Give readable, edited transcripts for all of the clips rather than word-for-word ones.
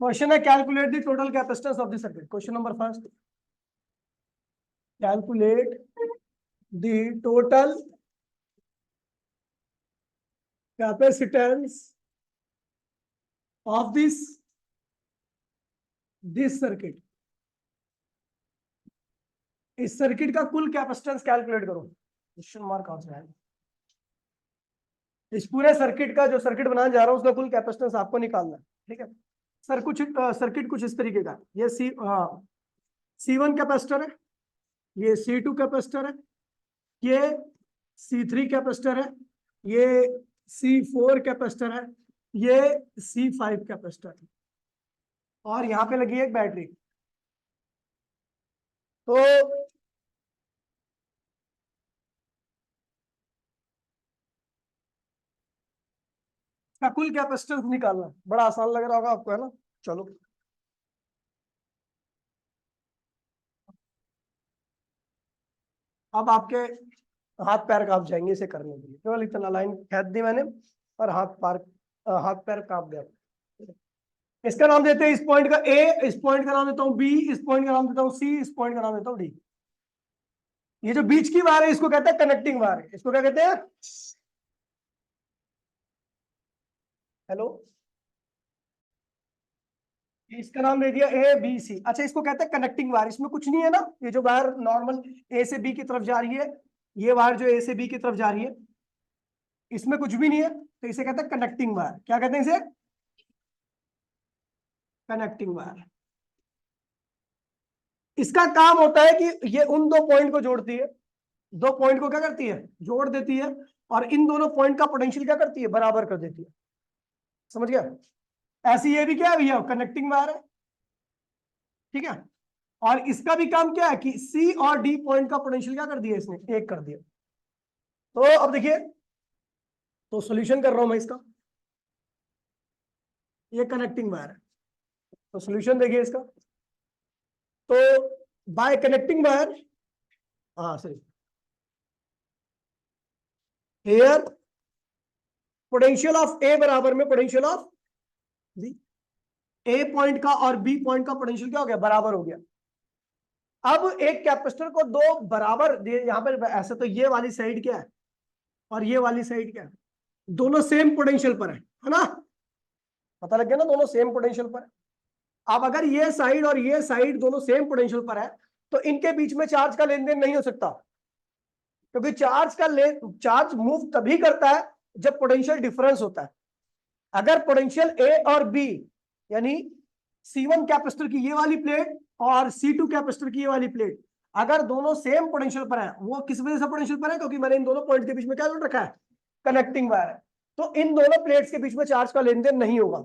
Question है calculate the total capacitance of the circuit. Question number first, calculate the total capacitance of this circuit. इस circuit का कुल capacitance calculate करो। Question mark कहां से आएगा? इस पूरे सर्किट का, जो सर्किट बनाने जा रहा हूं, उसका कुल कैपेसिटेंस आपको निकालना है। ठीक है सर, सर्किट कुछ इस तरीके का, ये C1 कैपेसिटर है, ये C2 कैपेसिटर है, ये C3 कैपेसिटर है, ये C4 कैपेसिटर है, ये C5 कैपेसिटर है, और यहां पे लगी है एक बैटरी। तो का कुल कैपेसिटेंस निकालना बड़ा आसान लग रहा होगा आपको, है ना? चलो, अब आपके हाथ पैर कांप जाएंगे इसे करने के लिए। केवल इतना लाइन खींच दी मैंने और हाथ पैर कांप गया। इसका नाम देते हैं, इस पॉइंट का ए, इस पॉइंट का नाम देता हूं बी, इस पॉइंट का नाम देता हूं सी, इस पॉइंट का नाम देता हूं डी। ये जो बीच की वायर है इसको कहते हैं कनेक्टिंग वायर। इसको क्या कहते हैं? हेलो, इसका नाम दे दिया ए बी सी। अच्छा, इसको कहते हैं कनेक्टिंग वायर। इसमें कुछ नहीं है ना, ये जो वायर नॉर्मल ए से बी की तरफ जा रही है, ये वायर जो ए से बी की तरफ जा रही है, इसमें कुछ भी नहीं है, तो इसे कहते हैं कनेक्टिंग वायर। क्या कहते हैं इसे? Connecting wire. इसका काम होता है कि ये उन दो पॉइंट को जोड़ती है, दो पॉइंट को क्या करती है? जोड़ देती है, और इन दोनों पॉइंट का पोटेंशियल क्या करती है? बराबर कर देती है। समझ गया? ऐसी ये भी क्या है भैया? कनेक्टिंग वायर है। ठीक है, और इसका भी काम क्या है कि सी और डी पॉइंट का पोटेंशियल क्या कर दिया इसने? एक कर दिया। तो अब देखिए, तो सॉल्यूशन कर रहा हूं मैं इसका। ये कनेक्टिंग वायर है, तो सॉल्यूशन देखिए इसका। तो बाय कनेक्टिंग वायर, हाँ सही, हेयर पोटेंशियल ऑफ ए बराबर में potential of B. A point का और बी पॉइंट का पोटेंशियल क्या हो गया? बराबर हो गया। अब एक कैपेसिटर को दो बराबर, यहां पर ऐसे, तो ये वाली साइड क्या है और ये वाली साइड क्या है? दोनों सेम पोटेंशियल पर है ना? पता लग गया ना, दोनों सेम पोटेंशियल पर है। अब अगर ये साइड और ये साइड दोनों सेम पोटेंशियल पर है, तो इनके बीच में चार्ज का लेन देन नहीं हो सकता, क्योंकि चार्ज मूव तभी करता है जब पोटेंशियल डिफरेंस होता है। अगर पोटेंशियल ए और बी, यानी C1 कैपेसिटर की ये वाली प्लेट और C2 कैपेसिटर की ये वाली प्लेट, अगर दोनों सेम पोटेंशियल पर है, वो किस वजह से पोटेंशियल पर है? क्योंकि मैंने इन दोनों पॉइंट के बीच में क्या जोड़ रखा है? कनेक्टिंग वायर है। तो इन दोनों प्लेट्स के बीच में चार्ज का लेन देन नहीं होगा,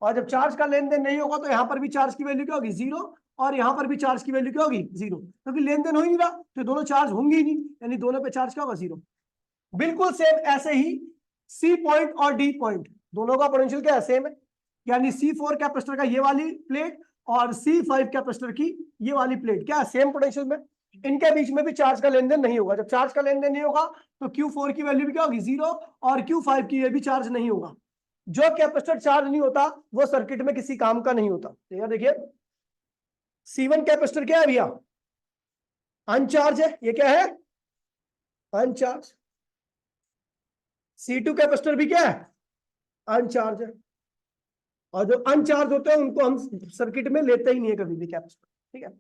और जब चार्ज का लेन देन नहीं होगा तो यहां पर भी चार्ज की वैल्यू क्या होगी? जीरो, और यहां पर भी चार्ज की वैल्यू क्या होगी? जीरो, क्योंकि लेन देन हो ही नहीं रहा, तो दोनों चार्ज होंगे ही नहीं, यानी दोनों पे चार्ज क्या होगा? जीरो। बिल्कुल सेम ऐसे ही सी पॉइंट और डी पॉइंट, दोनों का पोटेंशियल क्या है? सेम है, यानी C4 कैपेसिटर का ये वाली प्लेट और C5 कैपेसिटर की ये वाली प्लेट क्या है? सेम पोटेंशियल में। इनके बीच में भी चार्ज का लेन देन नहीं होगा। जब चार्ज का लेन देन नहीं होगा तो Q4 की वैल्यू भी क्या होगी? जीरो, और Q5 की ये भी चार्ज नहीं होगा। जो कैपेसिटर चार्ज नहीं होता वो सर्किट में किसी काम का नहीं होता। तो देखिए, C1 कैपेसिटर क्या है भैया? अनचार्ज है। ये क्या है? अनचार्ज। C2 कैपेसिटर भी क्या है? अनचार्ज है। और जो अनचार्ज होते हैं उनको हम सर्किट में लेते ही नहीं है कभी भी कैपेसिटर। ठीक है,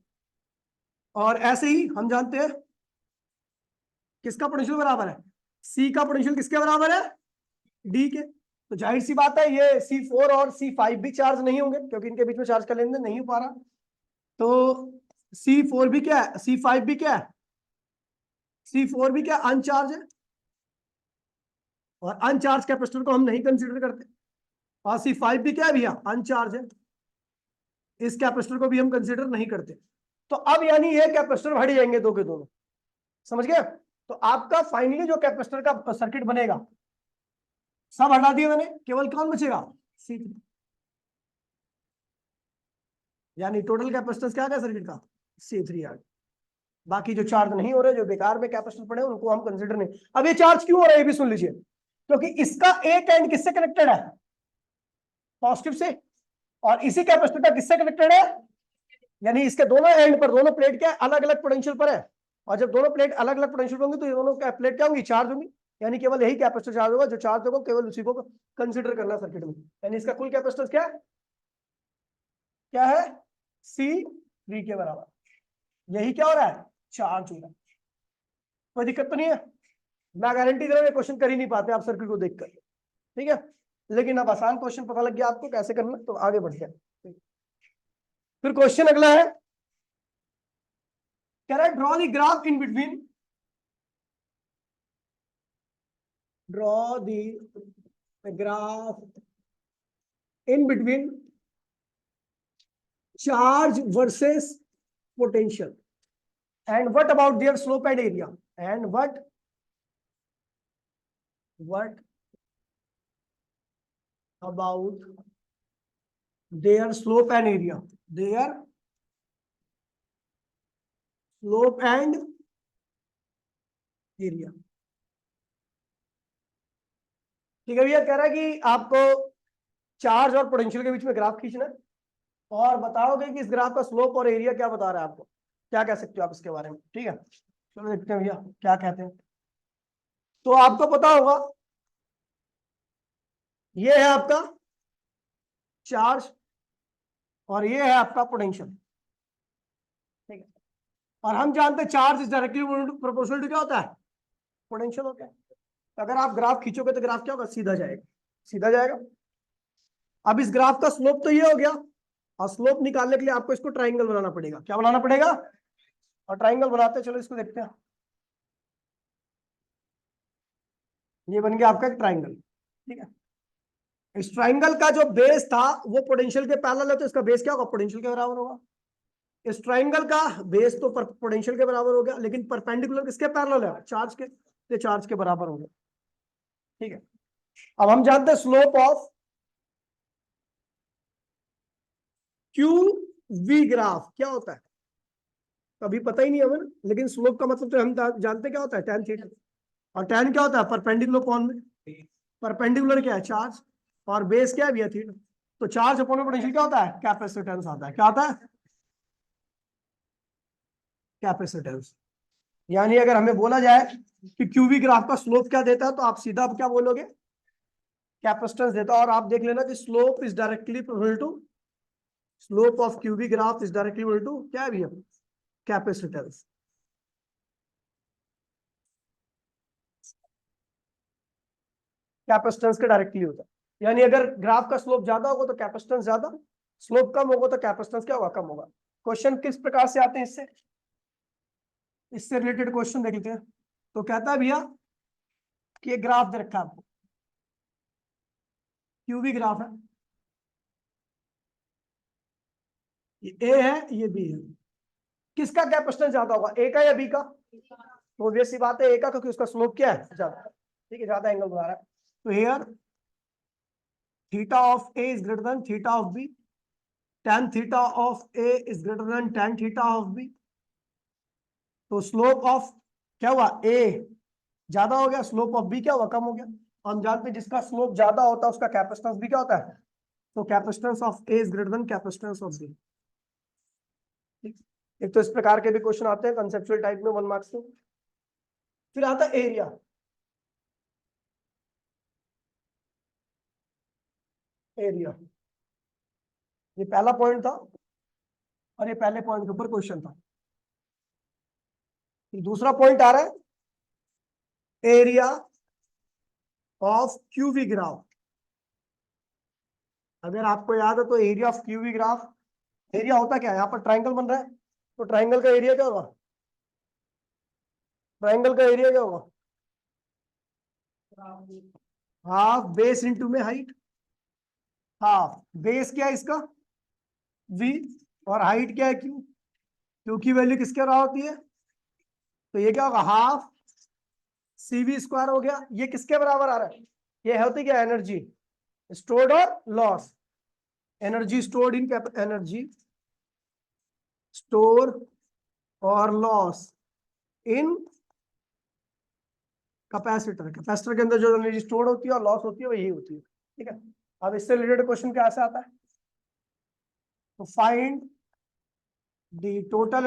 और ऐसे ही हम जानते हैं किसका पोटेंशियल बराबर है? सी का पोटेंशियल किसके बराबर है? डी के। तो जाहिर सी बात है ये C4 और C5 भी चार्ज नहीं होंगे, क्योंकि इनके बीच में चार्ज का लेन देन नहीं हो पा रहा। तो C4 भी क्या है? C5 भी क्या है? C4 भी क्या? अनचार्ज है, और अनचार्ज कैपेसिटर को हम नहीं कंसीडर करते। और C5 भी क्या है भैया? अनचार्ज है, इस कैपेसिटर को भी हम कंसीडर नहीं करते। तो अब यानी ये कैपेसिटर हट जाएंगे दो के दोनों। समझ गए? तो आपका फाइनली जो कैपेसिटर का सर्किट बनेगा, सब हटा दिए मैंने, केवल कौन बचेगा? C3। यानी टोटल कैपेसिटेंस क्या है सर्किट का? C3 आ गया। बाकी जो चार्ज नहीं हो रहे, जो बेकार में कैपेसिटर पड़े, उनको हम कंसीडर नहीं। अब ये चार्ज क्यों हो रहा है ये भी सुन लीजिए, क्योंकि इसका एक एंड किससे कनेक्टेड है? पॉजिटिव से, और इसी कैपेसिटर का किससे कनेक्टेड है, यानी इसके दोनों एंड पर, दोनों प्लेट क्या अलग अलग पोटेंशियल पर है, और जब दोनों प्लेट अलग अलग पोटेंशियल होंगी तो ये दोनों प्लेट क्या होंगी, चार्ज होंगी, यानी केवल यही कैपेसिटर चार्ज होगा, जो चार्ज होगा केवल उसी को कंसीडर करना सर्किट में, यानी इसका कुल कैपेसिटेंस क्या है, क्या है, C3 के बराबर, यही क्या हो रहा है, चार्ज हो रहा है। कोई दिक्कत तो नहीं है, मैं गारंटी दे रहा हूं क्वेश्चन कर ही नहीं पाते आप सर्किट को देखकर, ठीक है, लेकिन अब आसान क्वेश्चन पता लग गया आपको कैसे करना, तो आगे बढ़ते हैं। फिर क्वेश्चन अगला है, कह रहा है draw the graph in between, draw the graph in between charge versus potential, and what about their slope and area, and what about their slope and area, their slope and area। ठीक है भैया, कह रहा है कि आपको charge और potential के बीच में ग्राफ खींचना है और बताओगे कि इस ग्राफ का स्लोप और एरिया क्या बता रहा है, आपको क्या कह सकते हो आप इसके बारे में, ठीक है, चलो देखते हैं भैया क्या कहते हैं। तो आपको पता होगा ये है आपका चार्ज और ये है आपका पोटेंशियल, ठीक है, और हम जानते हैं charge is directly proportional to क्या होता है, पोटेंशियल होता है। तो अगर आप ग्राफ खींचोगे तो ग्राफ क्या होगा, सीधा जाएगा, सीधा जाएगा। अब इस ग्राफ का स्लोप तो ये हो गया, और स्लोप निकालने के लिए आपको इसको ट्राइंगल बनाना पड़ेगा, क्या बनाना पड़ेगा, और ट्राइंगल बनाते हैं, चलो इसको देखते हैं। ये बन गया आपका एक ट्राइंगल, ठीक है, इस ट्राइंगल का जो बेस था वो पोटेंशियल के पैरेलल है, तो इसका बेस क्या होगा, पोटेंशियल के बराबर होगा। इस ट्राइंगल का बेस तो पोटेंशियल के बराबर हो गया, लेकिन परपेंडिकुलर किसके पैरेलल है, चार्ज के, तो चार्ज के बराबर हो गया, ठीक है। अब हम जानते हैं slope of Q V graph क्या होता है, कभी पता ही नहीं हमें, लेकिन स्लोप का मतलब तो हम जानते क्या होता है, tan थीटा, और tan क्या होता है, परपेंडिकुलर कौन में, परपेंडिकुलर क्या है, चार्ज, और बेस क्या है भैया, थीटा। तो चार्ज अपॉन पोटेंशियल क्या होता है, कैपेसिटेंस आता है, क्या आता है, कैपेसिटेंस। यानी अगर हमें बोला जाए कि क्यूबी ग्राफ का स्लोप क्या देता है, तो आप सीधा क्या बोलोगे, कैपेसिटेंस देता है। और आप देख लेना कि slope is directly proportional to, slope of Q V graph is directly proportional to क्या है भैया, कैपेसिटेंस। कैपेसिटेंस के डायरेक्टली होता है, यानी अगर ग्राफ का स्लोप ज्यादा होगा तो कैपेसिटेंस ज्यादा, स्लोप कम होगा तो कैपेसिटेंस क्या होगा, कम होगा। क्वेश्चन किस प्रकार से आते हैं, इससे रिलेटेड क्वेश्चन देख लेते हैं। तो कहता है भैया कि ये ग्राफ दे रखा है आपको, क्यूबी ग्राफ है, ये ए है ये बी है, किसका कैपेसिटेंस ज्यादा होगा, ए का या बी का, तो obvious सी बात है ए का, क्योंकि उसका स्लोप क्या है, ज्यादा, ठीक है, ज्यादा एंगल बना रहा है। तो here theta of A is greater than theta of B, tan theta of A is greater than tan theta of B. तो स्लोप ऑफ क्या हुआ, ए ज्यादा हो गया, स्लोप ऑफ बी क्या हुआ, कम हो गया। हम जानते हैं जिसका स्लोप ज्यादा होता है उसका कैपेसिटेंस भी क्या होता है, तो capacitance of A is greater than capacitance of B. एक तो इस प्रकार के भी क्वेश्चन आते हैं कंसेप्चुअल टाइप में 1 मार्क्स में। फिर आता है एरिया, एरिया ये पहला पॉइंट था और ये पहले पॉइंट के ऊपर क्वेश्चन था। दूसरा पॉइंट आ रहा है एरिया ऑफ क्यूवी ग्राफ। अगर आपको याद है तो area of Q V graph, area होता क्या है, यहाँ पर ट्राइंगल बन रहा है, तो ट्राइंगल का एरिया क्या होगा, ट्राइंगल का एरिया क्या होगा, हाफ बेस इंटू में हाइट, हाफ बेस क्या है इसका v, और हाइट क्या है क्यू, क्यू की वैल्यू किसके बराबर होती है, तो ये क्या होगा, हाफ CV स्क्वायर हो गया। ये किसके बराबर आ रहा है, ये होती क्या, एनर्जी स्टोर्ड और loss, energy stored in energy store और लॉस इन कैपेसिटर, कैपेसिटर के अंदर जो एनर्जी स्टोर होती है और लॉस होती है वो यही होती है, ठीक है। अब इससे रिलेटेड क्वेश्चन कैसे आता है, तो find the total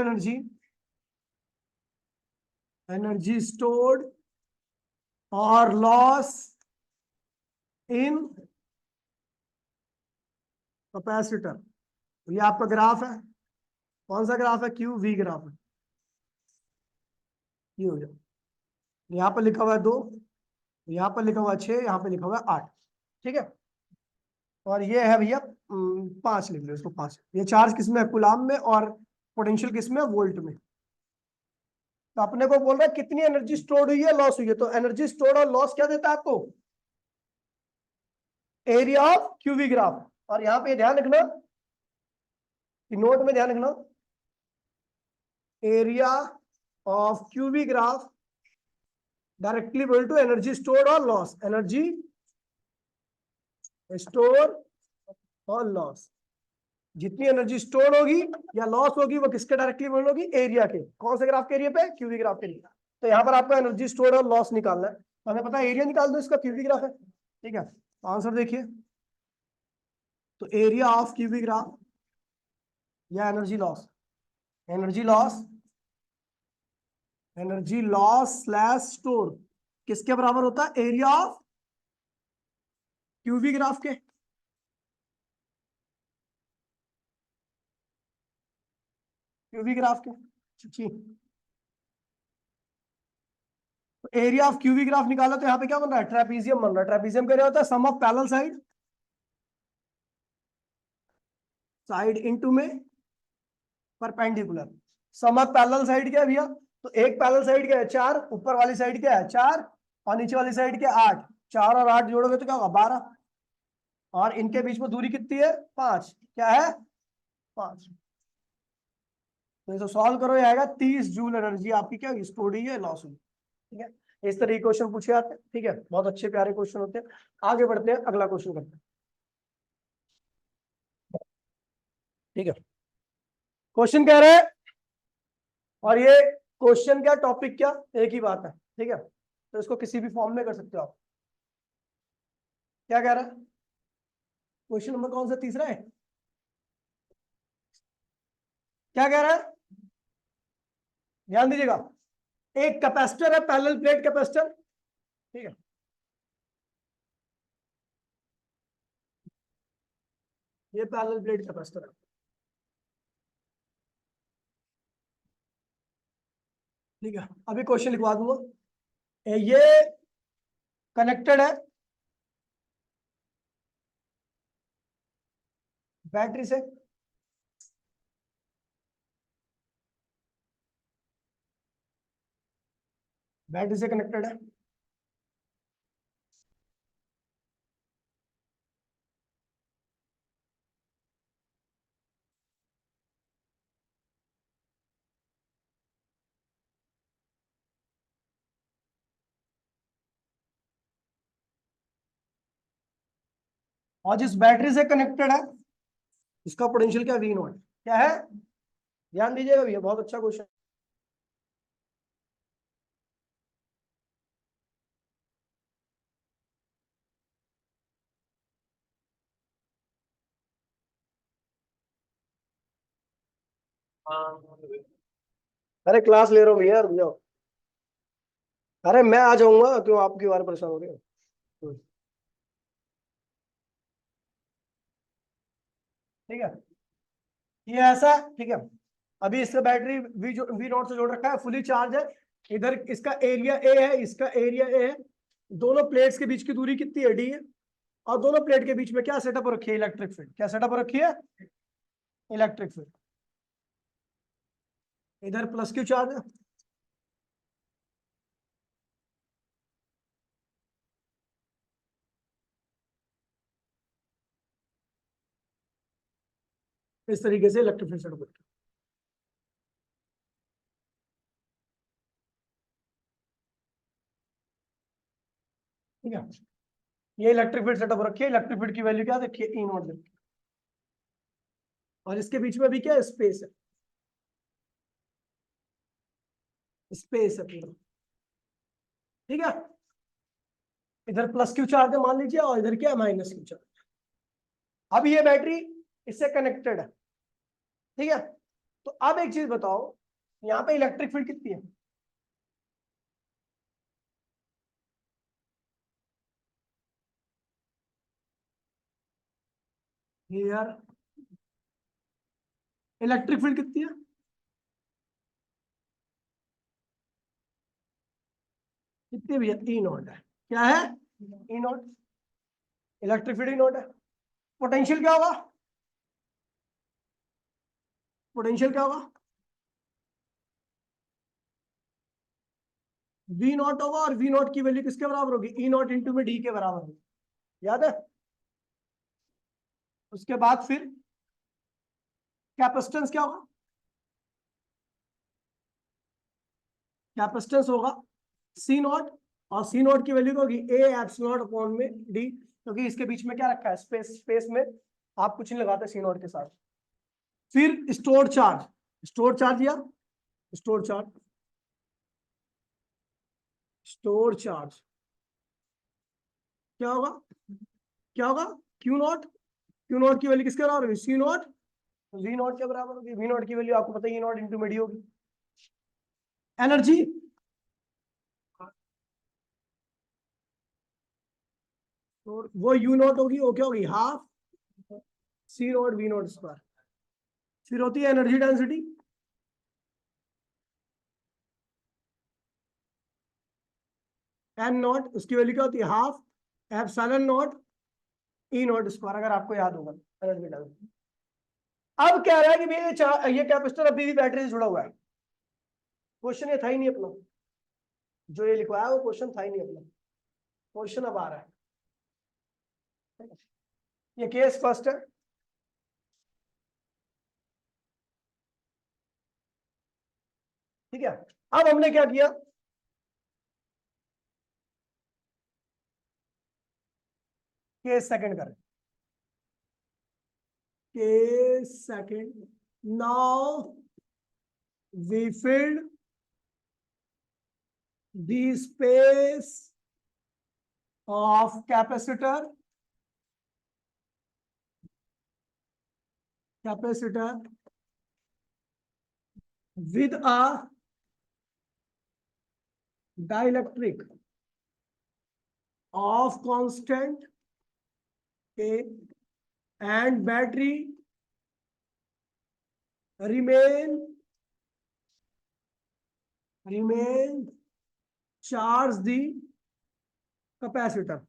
energy stored और लॉस इन कैपेसिटर। ये आपका ग्राफ है, कौन सा ग्राफ है? क्यू वी ग्राफ है। ये हो जाए, यहाँ पर लिखा हुआ है 2, यहाँ पर लिखा हुआ है 6, यहाँ पे लिखा हुआ है 8। ठीक है, और ये है भैया 5, लिख लो इसको 5। ये चार्ज किसमें है? कूलाम में, और पोटेंशियल किसमें? वोल्ट में। तो अपने को बोल रहा है कितनी एनर्जी स्टोर्ड हुई है, लॉस हुई है। तो एनर्जी स्टोर्ड और लॉस क्या देता है आपको? Area of Q V graph. और यहाँ पे ध्यान रखना कि नोट में ध्यान रखना, area of Q V graph directly equal to energy stored और लॉस। एनर्जी स्टोर और लॉस, जितनी एनर्जी स्टोर होगी या लॉस होगी वो किसके डायरेक्टली इक्वल होगी? एरिया के। कौन से ग्राफ के एरिया पे? क्यूवी ग्राफ के एरिया। तो यहाँ पर आपको एनर्जी स्टोर और लॉस निकालना है, तो हमें पता है एरिया निकाल दो, इसका क्यूवी ग्राफ है। ठीक है, तो आंसर देखिए, तो एरिया ऑफ क्यूवी ग्राफ या energy loss, energy loss slash store किसके बराबर होता है? एरिया ऑफ क्यूवी ग्राफ के। क्यूवी ग्राफ के तो एरिया ऑफ क्यूवी ग्राफ निकाला, तो यहाँ पे क्या बन रहा है? ट्रेपीजियम बन रहा है। ट्रेपीजियम का क्या होता है? Sum of parallel side into में perpendicular. Sum of parallel side क्या है भैया? तो एक पैरेलल साइड क्या है? 4, ऊपर वाली साइड क्या है? 4, और नीचे वाली साइड क्या? 8। 4 और 8 जोड़ोगे तो क्या होगा? 12। और इनके बीच में दूरी कितनी है? 5। क्या है? 5। तो इसे सॉल्व करो, ये आएगा 30 जूल एनर्जी आपकी क्या स्टोर्ड हुई है, लॉस हुई। ठीक है, इस तरह के क्वेश्चन पूछे जाते हैं। ठीक है, बहुत अच्छे प्यारे क्वेश्चन होते हैं। आगे बढ़ते हैं, अगला क्वेश्चन करते हैं। ठीक है, क्वेश्चन कह रहे हैं, और ये क्वेश्चन क्या, टॉपिक क्या, एक ही बात है। ठीक है, तो इसको किसी भी फॉर्म में कर सकते हो आप। क्या कह रहा है क्वेश्चन नंबर? कौन सा? तीसरा है। क्या कह रहा है? ध्यान दीजिएगा, एक कैपेसिटर है, पैरेलल प्लेट कैपेसिटर। ठीक है, ये पैरेलल प्लेट कैपेसिटर है। ठीक है, अभी क्वेश्चन लिखवा दूंगा। ये कनेक्टेड है बैटरी से, बैटरी से कनेक्टेड है। और जिस बैटरी से कनेक्टेड है इसका पोटेंशियल क्या? V nought. क्या है? ध्यान दीजिएगा भैया, बहुत अच्छा क्वेश्चन। अरे क्लास ले रहा हूँ भैया, रुक जाओ। अरे मैं आ जाऊंगा, क्यों आपकी बार परेशान हो रहे हो? ठीक है, ये ऐसा है। ठीक है, अभी इसका बैटरी वी नॉट से जोड़ रखा है, फुली चार्ज है। इधर इसका एरिया ए है, इसका एरिया ए है। दोनों प्लेट्स के बीच की दूरी कितनी है? डी है। और दोनों प्लेट के बीच में क्या सेटअप रखी है? Electric field. क्या सेटअप रखी है? Electric field. इधर प्लस क्यू चार्ज है, इस तरीके से इलेक्ट्रिक फील्ड सेटअप रखी है। ठीक है, ये इलेक्ट्रिक फील्ड सेटअप रखी है। इलेक्ट्रिक फील्ड की वैल्यू क्या देखिए? ई नॉट देखिए। और इसके बीच में भी क्या है? स्पेस है, स्पेस है पूरा। ठीक है, इधर प्लस क्यू चार्ज है मान लीजिए, और इधर क्या है? Minus Q charge. अब ये बैटरी इससे कनेक्टेड है। ठीक है। तो अब एक चीज बताओ, यहाँ पे इलेक्ट्रिक फील्ड कितनी है? यार इलेक्ट्रिक फील्ड कितनी है? कितनी भैया? ई नॉट है। क्या है? E nought. Electric field E nought है। पोटेंशियल क्या होगा? पोटेंशियल क्या होगा? वी नॉट होगा, और वी नॉट की वैल्यू किसके बराबर होगी? ई नॉट इंटू में डी के बराबर होगी। याद है? उसके बाद फिर कैपेसिटेंस क्या होगा? कैपेसिटेंस होगा सी नॉट, और सी नॉट की वैल्यू क्या होगी? ए एप्सिलॉन अपॉन में डी, क्योंकि इसके बीच में क्या रखा है? स्पेस। स्पेस में आप कुछ नहीं लगाते सी नॉट के साथ। फिर स्टोर चार्ज। स्टोर चार्ज या स्टोर चार्ज, स्टोर चार्ज क्या होगा? क्या होगा? Q not. क्यू नॉट की वैल्यू किसके बराबर होगी? सी नॉट वी नॉट के बराबर होगी। वी नॉट की वैल्यू आपको पता है, ई नॉट इंटू में डी होगी। एनर्जी, तो वो यू नॉट होगी, वो क्या होगी? Half C nought V nought square. फिर होती है एनर्जी डेंसिटी, एन नॉट, उसकी वैल्यू क्या होती है? Half epsilon nought E nought square, अगर आपको याद होगा एनर्जी डेंसिटी। अब कह रहा है कि भैया ये कैपेसिटर अभी भी बैटरी से जुड़ा हुआ है। क्वेश्चन ये था ही नहीं अपना, जो ये लिखवाया वो क्वेश्चन था ही नहीं अपना। क्वेश्चन अब आ रहा है। ये केस फर्स्ट है। ठीक है। अब हमने क्या किया? केस सेकंड कर, case second. Now we filled the space of capacitor with a dielectric of constant A, and battery remain charge the capacitor।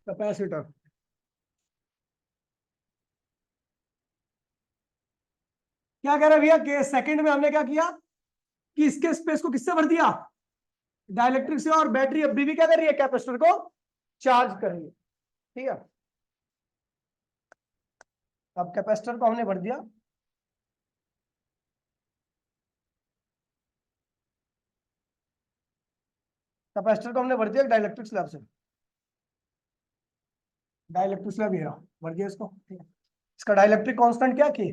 Capacitor क्या कह रहा है भैया? केस सेकंड में हमने क्या किया कि इसके स्पेस को किससे भर दिया? डाइलेक्ट्रिक से, और बैटरी अभी भी क्या कर रही है? कैपेसिटर को चार्ज कर रही है। ठीक है। अब कैपेसिटर को हमने भर दिया, कैपेसिटर को हमने भर दिया डाइलेक्ट्रिक स्लैब से। डाइलेक्ट्रिक स्लैब ये रहा, भर दिया इसको। ठीक है। इसका डाइलेक्ट्रिक कांस्टेंट क्या की,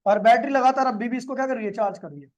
और बैटरी लगातार अभी भी इसको क्या कर रही है? चार्ज कर रही है।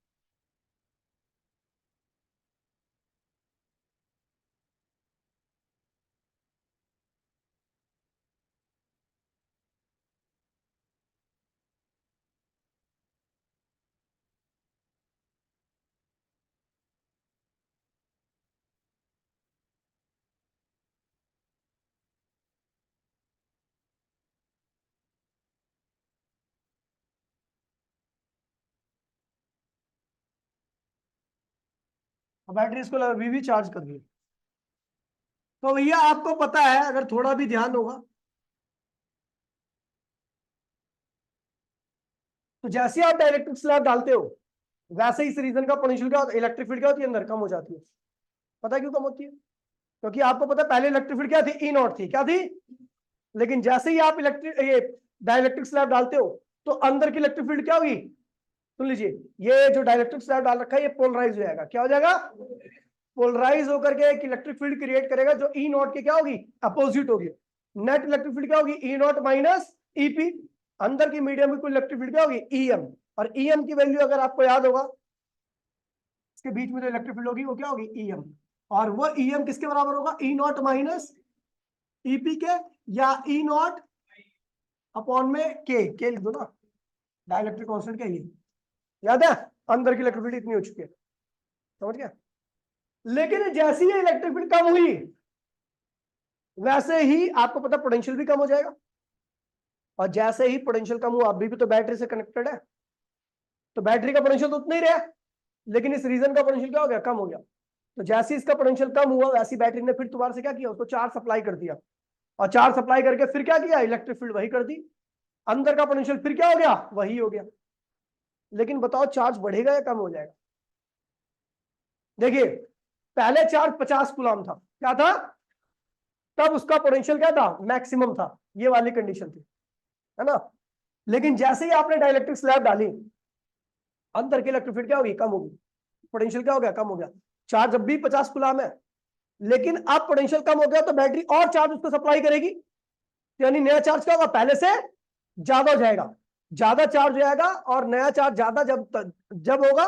बैटरी इसको अभी भी चार्ज कर रही है। तो भैया आपको पता है, अगर थोड़ा भी ध्यान होगा, तो जैसे ही आप डाइलेक्ट्रिक स्लैब डालते हो, वैसे ही इस रीजन का पोटेंशियल क्या होता है? इलेक्ट्रिक फील्ड क्या होती है? अंदर कम हो जाती है। पता है क्यों कम होती है? क्योंकि आपको पता है पहले इलेक्ट्रिक फील्ड क्या थी? ई नॉट थी। क्या थी? लेकिन जैसे ही आप इलेक्ट्रिक ये डाइलेक्ट्रिक स्लैब डालते हो, तो अंदर की इलेक्ट्रिक फील्ड क्या होगी? सुन लीजिए, ये जो डाइलेक्ट्रिक स्लैब डाल रखा है, ये पोलराइज हो जाएगा। क्या हो जाएगा? पोलराइज होकर के एक इलेक्ट्रिक फील्ड क्रिएट करेगा, जो ई नॉट की क्या होगी? अपोजिट होगी। नेट इलेक्ट्रिक फील्ड क्या होगी? E nought minus EP. अंदर की मीडियम की इलेक्ट्रिक फील्ड क्या होगी? ईएम। और ईएम की वैल्यू अगर आपको याद होगा, इसके बीच में जो इलेक्ट्रिक फील्ड होगी वो क्या होगी? ईएम। और वो ईएम किसके बराबर होगा? ई नॉट माइनस ईपी के या ई नॉट अपॉन में के लिख दो ना, डाइलेक्ट्रिक कांस्टेंट क्या ये याद है, अंदर की इलेक्ट्रिक फील्ड इतनी हो चुकी है, समझ गया। लेकिन जैसे ही इलेक्ट्रिक फील्ड कम हुई वैसे ही आपको पता पोटेंशियल भी कम हो जाएगा, और जैसे ही पोटेंशियल कम हुआ, अभी भी तो बैटरी से कनेक्टेड है, तो बैटरी का पोटेंशियल तो उतना ही रहा, लेकिन इस रीजन का पोटेंशियल क्या हो गया, कम हो गया। तो जैसे इसका पोटेंशियल कम हुआ वैसी बैटरी ने फिर दोबारा से क्या किया, उसको चार्ज सप्लाई कर दिया, और चार्ज सप्लाई करके फिर क्या किया, इलेक्ट्रिक फील्ड वही कर दी, अंदर का पोटेंशियल फिर क्या हो गया, वही हो गया। लेकिन बताओ चार्ज बढ़ेगा या कम हो जाएगा। देखिए पहले चार्ज 50 कूलम था, क्या था, तब उसका पोटेंशियल क्या था, मैक्सिमम था, ये वाली कंडीशन थी, है ना। लेकिन जैसे ही आपने डाइलेक्ट्रिक स्लैब डाली, अंदर की इलेक्ट्रिक फील्ड क्या होगी, कम होगी, पोटेंशियल क्या हो गया, कम हो गया। चार्ज अब भी 50 कूलम है, लेकिन अब पोटेंशियल कम हो गया तो बैटरी और चार्ज उसको सप्लाई करेगी, यानी नया चार्ज क्या होगा, पहले से ज्यादा हो जाएगा, ज्यादा चार्ज हो जाएगा, और नया चार्ज ज्यादा जब होगा।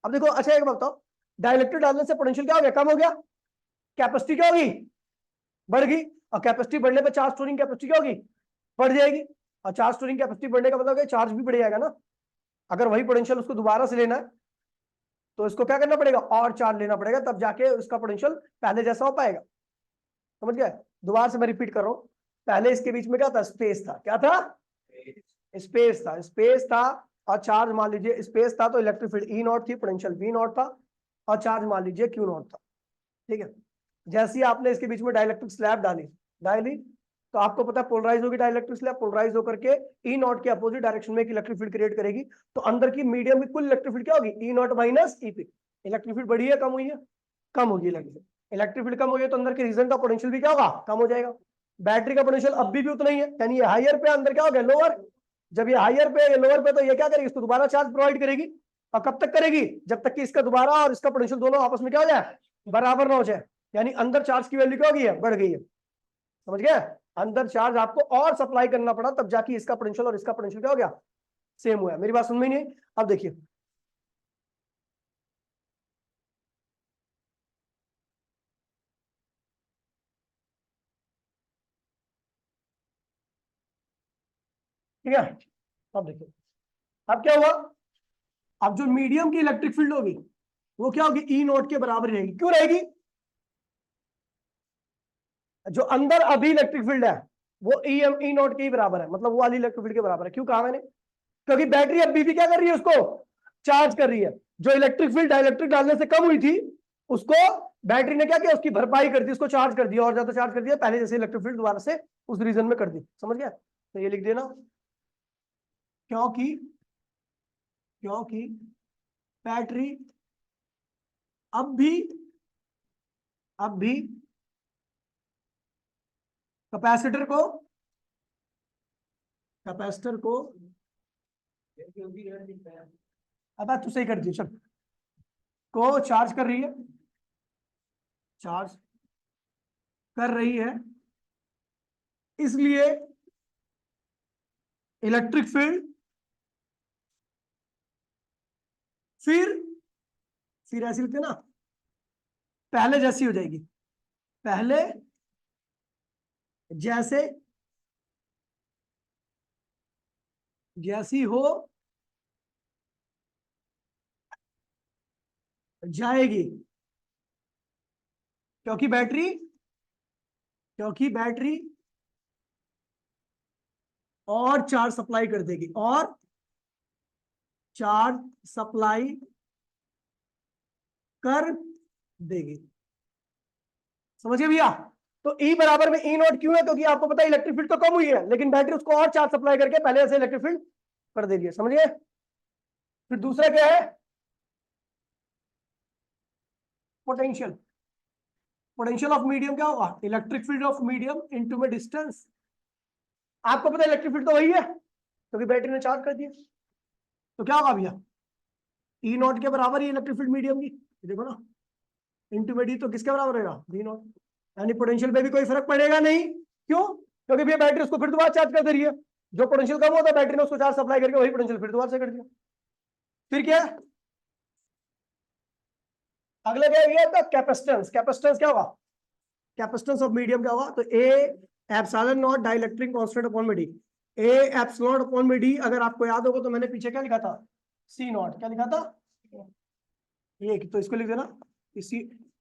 अब देखो अच्छा एक बात बताओ, डाइलेक्ट्रिक डालने से पोटेंशियल क्या हो गया, कम हो गया, कैपेसिटी क्या होगी, बढ़ गई, और कैपेसिटी बढ़ने पर चार्ज स्टोरिंग कैपेसिटी क्या होगी, बढ़ जाएगी, और चार्ज स्टोरिंग कैपेसिटी बढ़ने का मतलब चार्ज भी बढ़ जाएगा ना। अगर वही पोटेंशियल उसको दोबारा से लेना है तो इसको क्या करना पड़ेगा, और चार्ज लेना पड़ेगा, तब जाके उसका पोटेंशियल पहले जैसा हो पाएगा, समझ गए। दोबारा से मैं रिपीट कर रहा हूं, पहले इसके बीच में क्या था, स्पेस था, क्या था, स्पेस था, और चार्ज मान लीजिए स्पेस था तो इलेक्ट्रिक फील्ड ई नॉट थी, पोटेंशियल वी नॉट था, और चार्ज मान लीजिए क्यू नॉट था, ठीक है। जैसे ही आपने इसके बीच में डाइलेक्ट्रिक स्लैब डाली तो आपको पता है पोलराइज होगी डाइलेक्ट्रिक स्लैब, पोलराइज होकर के ई नॉट के अपोजिट डायरेक्शन में एक इलेक्ट्रिक फील्ड क्रिएट करेगी, तो अंदर की मीडियम की कुल इलेक्ट्रिक फील्ड क्या होगी, E nought minus EP. Electric field बढ़ी है कम हुई है, कम होगी इलेक्ट्रिक फील्ड कम हो गई तो अंदर के रीजन का पोटेंशियल भी क्या होगा, कम हो जाएगा। बैटरी का पोटेंशियल अब भी उतना ही है, यानी ये हायर पे, अंदर क्या हो गया, लोअर। जब ये हायर पे, ये लोअर पे, तो ये क्या करेगी, इसको दोबारा चार्ज प्रोवाइड करेगी, और कब तक करेगी, जब तक कि इसका दोबारा और इसका पोटेंशियल दोनों आपस में क्या हो जाए, बराबर ना हो जाए, यानी अंदर चार्ज की वैल्यू क्या हो गई है, बढ़ गई है, समझ गए। अंदर चार्ज आपको और सप्लाई करना पड़ा, तब जाके इसका पोटेंशियल और इसका पोटेंशियल क्या हो गया, सेम हुआ। मेरी बात सुन में नहीं। अब देखिए ठीक है, अब देखिए अब क्या हुआ, अब जो मीडियम की इलेक्ट्रिक फील्ड होगी वो क्या होगी, ई नोट के बराबर रहेगी। क्यों रहेगी, जो अंदर अभी इलेक्ट्रिक फील्ड है वो ई नोट के ही बराबर है, मतलब वो वाली इलेक्ट्रिक फील्ड के बराबर है। क्यों कहा मैंने, क्योंकि बैटरी अभी भी क्या कर रही है, उसको चार्ज कर रही है। जो इलेक्ट्रिक फील्ड डाइलेक्ट्रिक डालने से कम हुई थी उसको बैटरी ने क्या किया, उसकी भरपाई कर दी, उसको चार्ज कर दिया, और ज्यादा चार्ज कर दिया, पहले जैसे इलेक्ट्रिक फील्ड दोबारा से उस रीजन में कर दी, समझ गया। तो ये लिख देना, क्योंकि क्योंकि बैटरी अब भी अब भी कैपेसिटर को कैपेसिटर को अब तू सही कर दी, चल, को चार्ज कर रही है, चार्ज कर रही है, इसलिए इलेक्ट्रिक फील्ड फिर ऐसी लिखते ना, पहले जैसी हो जाएगी, पहले जैसे जैसी हो जाएगी, क्योंकि बैटरी और चार्ज सप्लाई कर देगी, और चार्ज सप्लाई कर देगी, समझिए भैया। तो ई बराबर में ई नॉट क्यों है, क्योंकि आपको पता है इलेक्ट्रिक फील्ड तो कम हुई है, लेकिन बैटरी उसको और चार्ज सप्लाई करके पहले से इलेक्ट्रिक फील्ड कर दे रही है, समझिए। फिर दूसरा क्या है, पोटेंशियल। पोटेंशियल ऑफ मीडियम क्या होगा, electric field of medium into में डिस्टेंस। आपको पता है इलेक्ट्रिक फील्ड तो वही है क्योंकि बैटरी ने चार्ज कर दिया, तो क्या होगा भैया, ई नॉट के बराबर ही इलेक्ट्रिक फील्ड मीडियम की, देखो ना, इंटू में डी, तो किसके बराबर रहेगा, वी नॉट, यानी पोटेंशियल पे भी कोई फर्क पड़ेगा नहीं। क्यों, क्योंकि भैया बैटरी उसको फिर दोबारा चार्ज कर दे रही है, जो पोटेंशियल कम होता है बैटरी ने उसको चार्ज सप्लाई करके वही पोटेंशियल फिर दोबारा से कर दिया। फिर क्या है, अगला क्या है, कैपेसिटेंस। कैपेसिटेंस क्या होगा, कैपेसिटेंस ऑफ मीडियम क्या होगा, तो A epsilon not dielectric constant upon में डी। ए एप्सिलॉन अपॉन में डी, अगर आपको याद होगा तो मैंने पीछे क्या लिखा था, सी नॉट। क्या लिखा था, ये, तो इसको लिख देना, इसी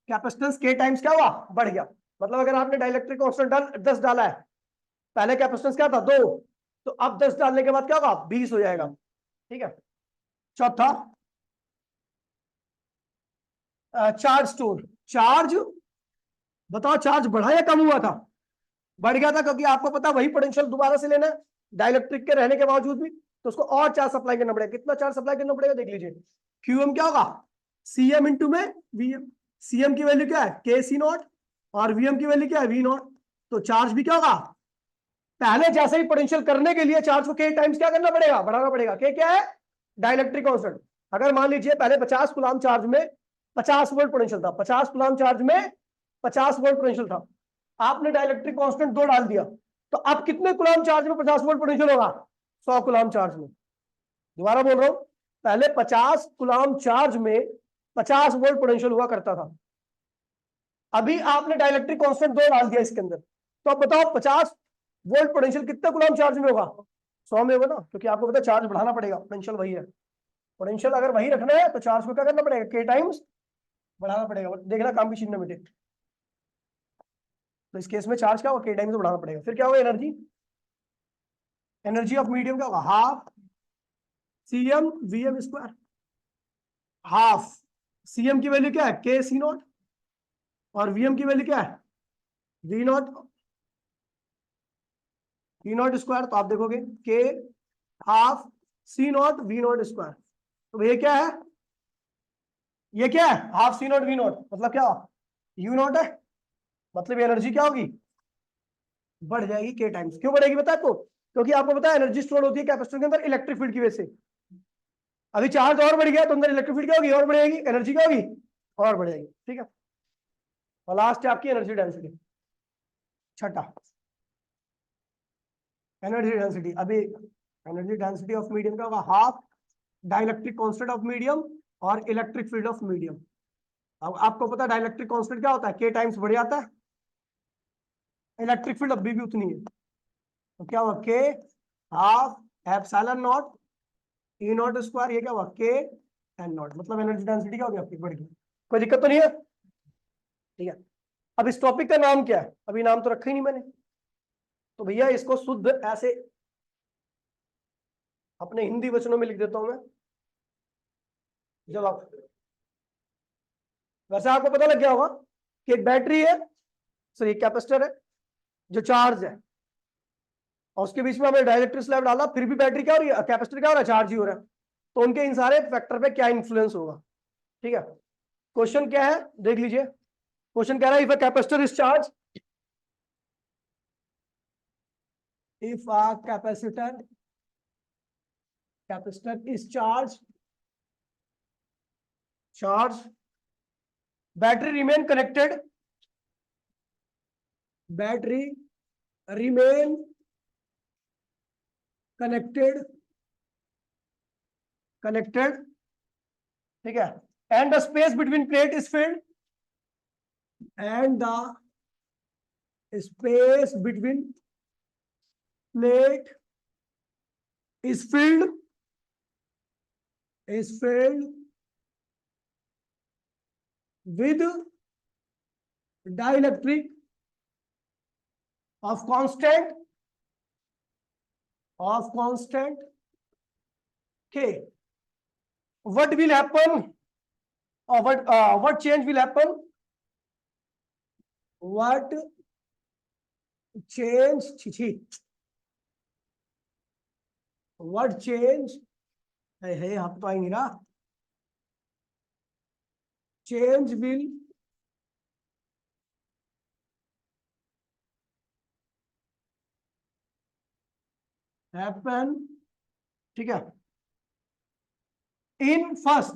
कैपेसिटेंस के टाइम्स क्या हुआ, बढ़ गया। मतलब अगर आपने डाइलेक्ट्रिक कांस्टेंट 10 डाला है, पहले कैपेसिटेंस क्या था 2, तो अब 10 डालने के बाद क्या होगा, 20 हो जाएगा। ठीक है। चौथा, चार्ज स्टोर। चार्ज, बताओ चार्ज बढ़ा या कम हुआ था, बढ़ गया था, क्योंकि आपको पता वही पोटेंशियल दोबारा से लेना है डाइलेक्ट्रिक के रहने के बावजूद भी, तो उसको और चार्ज सप्लाई करना पड़ेगा। कितना चार्ज सप्लाई करना पड़ेगा देख लीजिए। क्यूएम क्या होगा, सीएम इंटू में वीएम। सीएम की वैल्यू क्या है, के सी नॉट, और वीएम की वैल्यू क्या है, वी नॉट। तो चार्ज भी क्या होगा, पहले जैसे ही पोटेंशियल करने के लिए चार्ज को के टाइम्स क्या करना पड़ेगा, बढ़ाना पड़ेगा। के क्या है, डाइलेक्ट्रिक कांस्टेंट। अगर मान लीजिए पहले 50 कूलम्ब चार्ज में 50 वोल्ट पोटेंशियल था, 50 कूलम्ब चार्ज में 50 वोल्ट पोटेंशियल था, आपने डाइलेक्ट्रिक कांस्टेंट 2 डाल दिया, तो अब कितने कूलम्ब चार्ज में 50 वोल्ट पोटेंशियल होगा, 100 कूलम्ब चार्ज में। दोबारा बोल रहा हूं, पहले 50 कूलम्ब चार्ज में 50 वोल्ट पोटेंशियल हुआ करता था, अभी आपने डाइलेक्ट्रिक कांस्टेंट 2 डाल दिया इसके अंदर, तो अब बताओ 50 वोल्ट पोटेंशियल कितने कूलम्ब चार्ज में होगा, 100 में होगा ना, क्योंकि आपको पता है चार्ज बढ़ाना पड़ेगा, पोटेंशियल वही है। पोटेंशियल अगर वही रखना है तो चार्ज को क्या करना पड़ेगा, के टाइम्स बढ़ाना पड़ेगा। देखना काम की चिन्ह न मिटे। तो इस केस में चार्ज क्या होगा, के टाइम्स बढ़ाना पड़ेगा। फिर क्या होगा, एनर्जी, एनर्जी ऑफ मीडियम क्या होगा, half CM VM square. Half CM की वैल्यू क्या है, के सी नॉट, और वीएम की वैल्यू क्या है, V nought, V nought square. तो आप देखोगे के half C nought V nought square, तो ये क्या है, ये क्या है, half C nought V nought, मतलब क्या, यू नॉट है। मतलब एनर्जी क्या होगी, बढ़ जाएगी के टाइम्स। क्यों बढ़ेगी पता है आपको, क्योंकि आपको पता है एनर्जी स्टोर होती है कैपेसिटर के अंदर इलेक्ट्रिक फील्ड की वजह से। अभी चार्ज और बढ़ गया तो अंदर इलेक्ट्रिक फील्ड क्या होगी, और बढ़ेगी, एनर्जी क्या होगी, और बढ़ेगी। ठीक है। और लास्ट है आपकी एनर्जी डेंसिटी, छठा एनर्जी डेंसिटी। अभी एनर्जी डेंसिटी ऑफ मीडियम क्या होगा, half dielectric constant of medium और इलेक्ट्रिक फील्ड ऑफ मीडियम। अब आपको पता है डाइलेक्ट्रिक कांस्टेंट क्या होता है, के टाइम्स बढ़ जाता है, इलेक्ट्रिक फील्ड अभी भी उतनी है, तो क्या हुआ, के half epsilon nought E nought square, ये क्या हुआ, के एन नॉट। मतलब एनर्जी डेंसिटी क्या होगी आपकी, बढ़ गई। कोई दिक्कत तो नहीं है, ठीक है। अब इस टॉपिक का नाम क्या है, अभी नाम तो रखा ही नहीं मैंने, तो भैया इसको शुद्ध ऐसे अपने हिंदी वचनों में लिख देता हूं मैं। जब आप, वैसे आपको पता लग गया होगा कि एक बैटरी है, सॉरी कैपेसिटर है जो चार्ज है, और उसके बीच में हमने डाइलेक्ट्रिक स्लैब डाला, फिर भी बैटरी क्या हो रही है, कैपेसिटर क्या हो रहा है, चार्ज ही हो रहा है। तो उनके इन सारे फैक्टर पे क्या इन्फ्लुएंस होगा, ठीक है। क्वेश्चन क्या है देख लीजिए। क्वेश्चन कह रहा है if a capacitor is charge, if a capacitor is charge, battery remain connected, battery remain connected, ठीक है, and the space between plate is filled, and the space between plate is filled with dielectric of constant K. What will happen, or what change will happen, what change है आप तो आएंगे ना, change will happen, ठीक है, in first,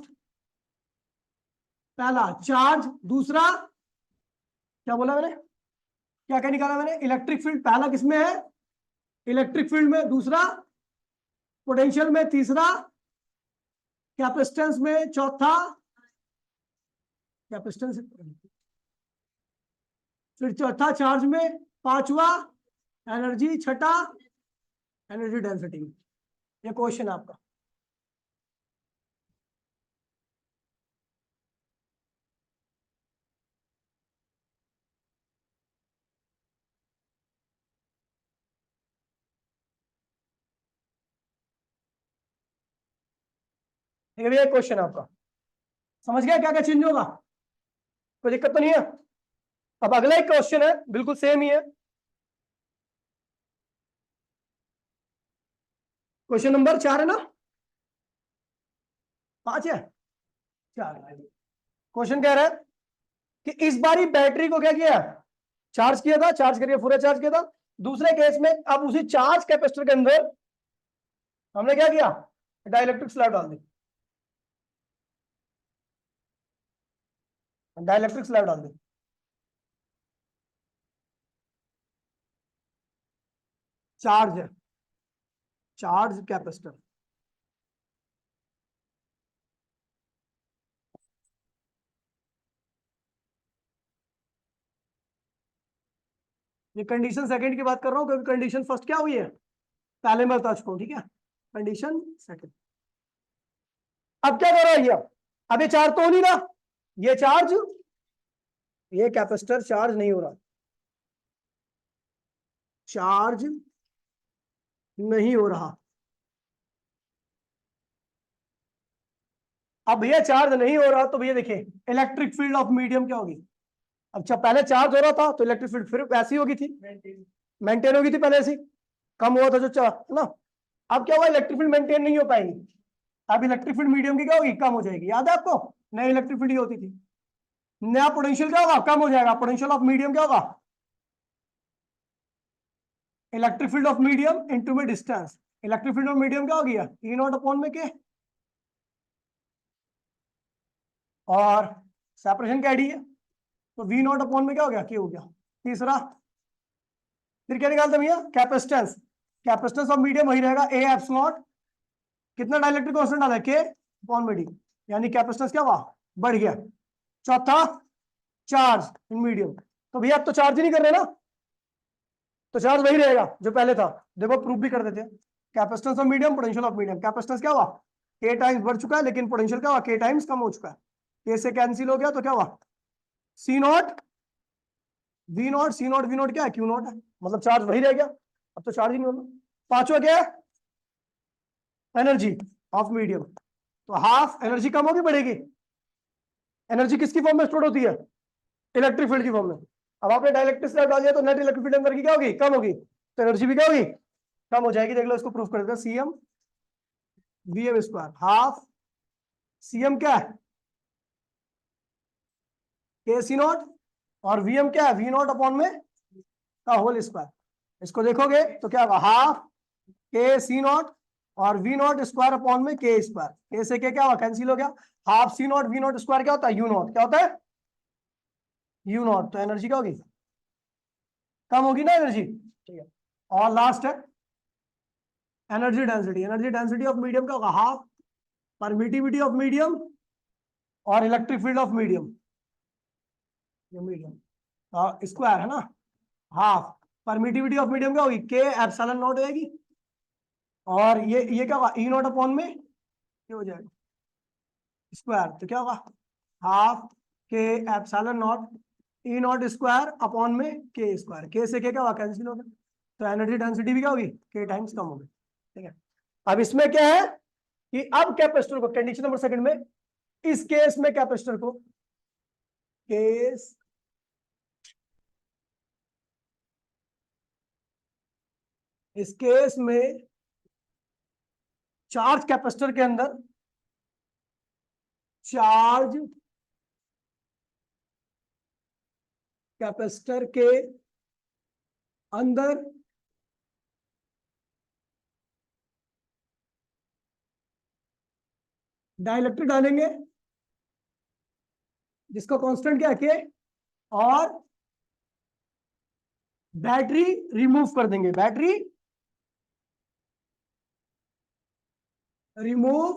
पहला charge, दूसरा क्या बोला मैंने, क्या क्या निकाला मैंने, इलेक्ट्रिक फील्ड पहला किसमें है, इलेक्ट्रिक फील्ड में, दूसरा पोटेंशियल में, तीसरा कैपेसिटेंस में, चौथा कैपेसिटेंस, फिर चौथा चार्ज में, पांचवा एनर्जी छठा एनर्जी डेंसिटी। ये क्वेश्चन है आपका। ठीक है, ये क्वेश्चन है आपका। समझ गया क्या क्या चेंज होगा? कोई दिक्कत तो नहीं है? अब अगला एक क्वेश्चन है, बिल्कुल सेम ही है। क्वेश्चन नंबर 4 है ना? 5 है? 4। क्वेश्चन कह रहा है कि इस बारी बैटरी को क्या किया, चार्ज किया था, चार्ज करके पूरा चार्ज किया था। दूसरे केस में अब उसी चार्ज कैपेसिटर के अंदर हमने क्या किया, डाइलेक्ट्रिक स्लैब डाल दी। डाइलेक्ट्रिक स्लैब डाल दी। चार्ज है, चार्ज कैपेसिटर। ये कंडीशन सेकंड की बात कर रहा हूं, क्योंकि कंडीशन फर्स्ट क्या हुई है पहले मैं बता चुका हूं। ठीक है, कंडीशन सेकंड। अब क्या कर रहा है ये, अब ये चार्ज तो हो नहीं ना, ये चार्ज, ये कैपेसिटर चार्ज नहीं हो रहा, चार्ज नहीं हो रहा। अब भैया चार्ज नहीं हो रहा तो भैया देखिए इलेक्ट्रिक फील्ड ऑफ मीडियम क्या होगी। अच्छा, पहले चार्ज हो रहा था तो इलेक्ट्रिक फील्ड फिर वैसी होगी थी, मेंटेन होगी थी पहले से, कम हुआ था जो चार्ज ना। अब क्या हुआ, इलेक्ट्रिक फील्ड मेंटेन नहीं हो पाएगी। अब इलेक्ट्रिक फील्ड मीडियम की क्या होगी, कम हो जाएगी। याद है आपको, नई इलेक्ट्रिक फील्ड होती थी, नया पोटेंशियल क्या होगा, कम हो जाएगा। पोटेंशियल ऑफ मीडियम क्या होगा, electric field of medium into में distance. Electric field of medium क्या हो गया, ई नॉट अपॉन में के, और सेपरेशन क्या डी है तो वी नॉट अपॉन में क्या हो गया, के हो गया। तीसरा फिर क्या निकालते भैया, कैपेसिटेंस। कैपेसिटेंस ऑफ मीडियम वही रहेगा, ए एप्सिलॉन कितना डाइलेक्ट्रिक कांस्टेंट डाला है, के अपॉन में डी, यानी कैपेसिटेंस क्या हुआ, बढ़ गया। चौथा चार्ज इन मीडियम, तो भैया अब तो चार्ज ही नहीं कर रहे ना, तो चार्ज वही रहेगा जो पहले था। देखो प्रूफ भी कर देते हैं। Capacitance of medium, potential of medium. Capacitance क्या हुआ, के टाइम्स बढ़ चुका है, लेकिन पोटेंशियल क्या हुआ, के टाइम्स कम हो चुका है। के से कैंसिल हो गया तो क्या हुआ, C nought V nought, C nought V nought क्या है, क्यू नॉट है, मतलब चार्ज वही रह गया, अब तो चार्ज ही नहीं होगा। पांचवा क्या है, एनर्जी ऑफ मीडियम, तो हाफ एनर्जी कम होगी बढ़ेगी। एनर्जी किसकी फॉर्म में स्टोर होती है, इलेक्ट्रिक फील्ड की फॉर्म में। अब आपने डाइलेक्ट्रिक स्लैब डाल दिया तो नेट इलेक्ट्रिक फील्ड अंदर की क्या होगी, कम होगी, तो एनर्जी भी क्या होगी, कम हो जाएगी। देख लो इसको प्रूफ कर देते हैं, CM V M square, half CM क्या है, के सी नॉट, और वीएम क्या है, वी नॉट अपॉन में का होल स्क्वायर। इसको देखोगे तो क्या होगा, हाफ के सी नॉट और वी नॉट स्क्वायर अपॉन में के स्क्वायर। के से के क्या हुआ, कैंसिल हो गया। Half C nought V nought square क्या होता है, यू नॉट, क्या होता है, यू नॉट। तो एनर्जी क्या होगी, कम होगी ना एनर्जी। ठीक है, और लास्ट है energy density. Energy density of medium क्या होगा, हाफ परमिटिविटी ऑफ मीडियम और electric field of medium, medium square है ना, हाफ परमिटिविटी ऑफ मीडियम क्या होगी, के एप्सिलॉन नॉट हो जाएगी, और ये क्या होगा, ई नॉट अपॉन में ये हो जाएगा स्क्वायर, तो क्या होगा, हाफ के epsilon nought E nought square upon में के स्क्वायर। के से के क्या होगा, कैंसिल हो गया, तो एनर्जी डेंसिटी भी क्या होगी, के टाइम्स कम होगी। ठीक है, अब इसमें क्या है कि अब कैपेसिटर को, कंडीशन नंबर सेकंड में, इस केस में कैपेसिटर को, केस इस केस में चार्ज कैपेसिटर के अंदर, चार्ज कैपेसिटर के अंदर डाइलेक्ट्रिक डालेंगे जिसका कांस्टेंट क्या है, के, और बैटरी रिमूव कर देंगे, बैटरी रिमूव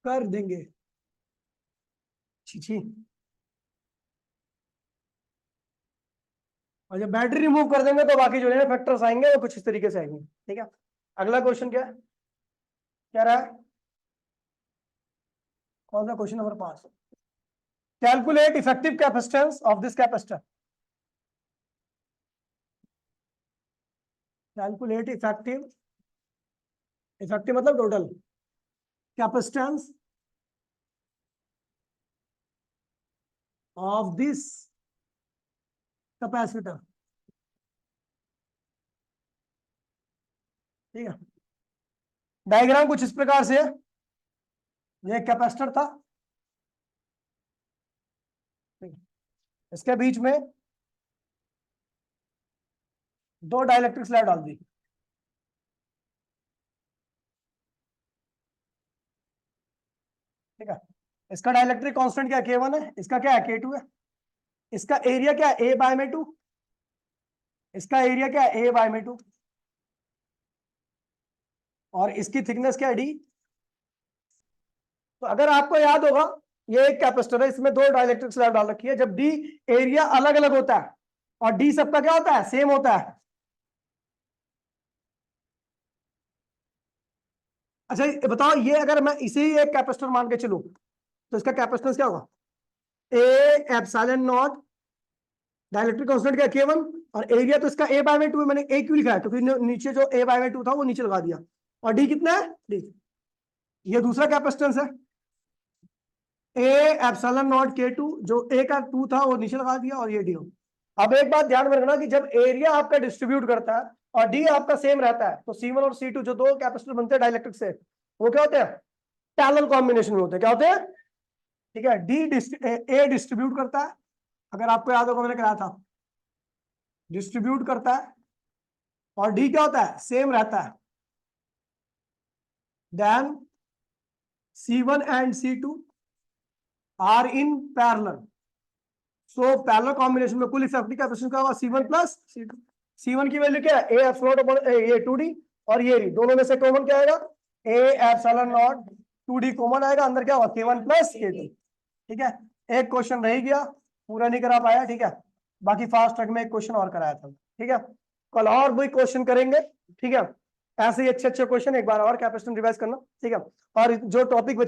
कर देंगे। छी छी, और जब बैटरी रिमूव कर देंगे तो बाकी जो है फैक्टर्स आएंगे वो कुछ इस तरीके से आएंगे। ठीक है, अगला क्वेश्चन क्या है, क्या रहा है, कौन सा question number 5? Calculate effective capacitance of this capacitor. Calculate effective, effective मतलब total capacitance of this capacitor. ठीक है, डायग्राम कुछ इस प्रकार से है, ये कैपेसिटर था, इसके बीच में दो डाइलेक्ट्रिक स्लैब डाल दी। ठीक है, इसका डाइलेक्ट्रिक कांस्टेंट क्या K1 है, इसका क्या है K2 है, इसका एरिया क्या है A/2, इसका एरिया क्या है A/2, और इसकी थिकनेस क्या है D। तो अगर आपको याद होगा ये एक कैपेसिटर है, इसमें दो डाइलेक्ट्रिक स्लैब डाल रखी है, जब D एरिया अलग अलग होता है और D सबका क्या होता है, सेम होता है। अच्छा ये बताओ, ये अगर मैं इसे ही एक कैपेसिटर मान के चलूं तो इसका कैपेसिटेंस क्या होगा, A epsilon not, dielectric constant क्या K1, और एरिया तो इसका A/2 है, मैंने A क्यों लिखा है क्योंकि नीचे जो A/2 था वो नीचे लगा दिया, और D कितना है D, ये दूसरा कैपेसिटेंस है A एप्सिलॉन नॉट K2, जो A का 2 था वो नीचे लगा दिया, और ये D। अब एक बात ध्यान में रखना कि जब एरिया आपका डिस्ट्रीब्यूट करता है और D आपका सेम रहता है तो C1 और C2 जो दो कैपेसिटर बनते हैं डाइलेक्ट्रिक से, वो क्या होते हैं, पैरेलल कॉम्बिनेशन में होते हैं। क्या होते हैं, ठीक है, A डिस्ट्रीब्यूट करता है, अगर आपको याद होगा मैंने कराया था, डिस्ट्रीब्यूट करता है, और D क्या होता है, सेम रहता है, then C1 and C2 are in parallel, so parallel combination में कुल इफेक्टिव कैपेसिटेंस क्या होगा, C1 प्लस C2। C1 की वैल्यू क्या है A एप्सिलॉन नॉट, ये 2D, और ये दोनों में से कॉमन क्या आएगा, A epsilon not, 2D common आएगा, अंदर क्या होगा K1 प्लस K2। ठीक है, एक क्वेश्चन रह गया, पूरा नहीं करा पाया। ठीक है, बाकी फास्ट ट्रैक में एक क्वेश्चन और कराया था। ठीक है, कल और भी क्वेश्चन करेंगे। ठीक है, ऐसे ही अच्छे अच्छे क्वेश्चन एक बार और कैपेसिटेंस रिवाइज करना। ठीक है, और जो टॉपिक